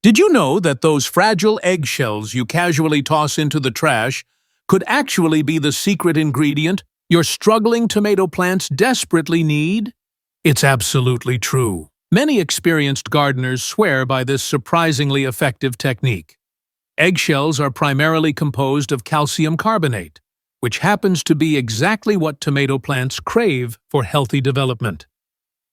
Did you know that those fragile eggshells you casually toss into the trash could actually be the secret ingredient your struggling tomato plants desperately need? It's absolutely true. Many experienced gardeners swear by this surprisingly effective technique. Eggshells are primarily composed of calcium carbonate, which happens to be exactly what tomato plants crave for healthy development.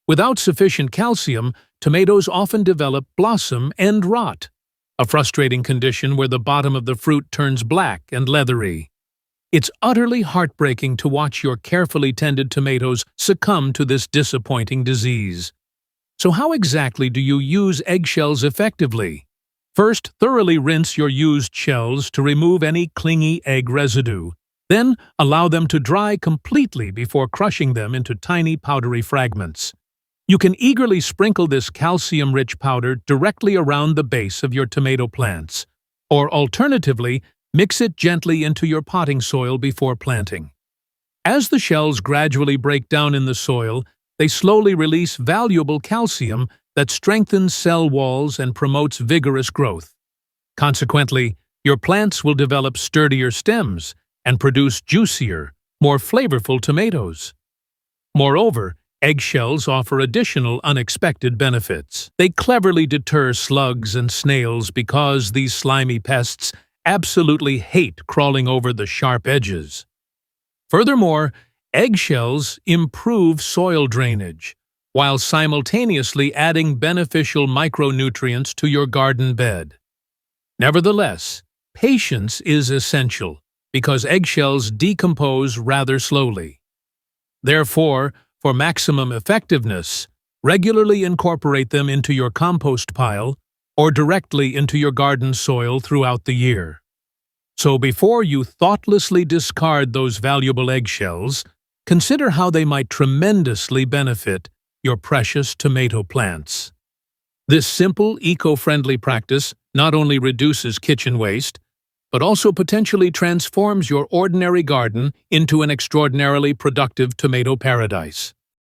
Without sufficient calcium, tomatoes often develop blossom end rot, a frustrating condition where the bottom of the fruit turns black and leathery. It's utterly heartbreaking to watch your carefully tended tomatoes succumb to this disappointing disease. So how exactly do you use eggshells effectively? First, thoroughly rinse your used shells to remove any clingy egg residue. Then, allow them to dry completely before crushing them into tiny powdery fragments. You can eagerly sprinkle this calcium-rich powder directly around the base of your tomato plants, or alternatively, mix it gently into your potting soil before planting. As the shells gradually break down in the soil, they slowly release valuable calcium that strengthens cell walls and promotes vigorous growth. Consequently, your plants will develop sturdier stems and produce juicier, more flavorful tomatoes. Moreover, eggshells offer additional unexpected benefits. They cleverly deter slugs and snails because these slimy pests absolutely hate crawling over the sharp edges. Furthermore, eggshells improve soil drainage, while simultaneously adding beneficial micronutrients to your garden bed. Nevertheless, patience is essential because eggshells decompose rather slowly. Therefore, for maximum effectiveness, regularly incorporate them into your compost pile or directly into your garden soil throughout the year. So before you thoughtlessly discard those valuable eggshells, consider how they might tremendously benefit your precious tomato plants. This simple, eco-friendly practice not only reduces kitchen waste, but also potentially transforms your ordinary garden into an extraordinarily productive tomato paradise.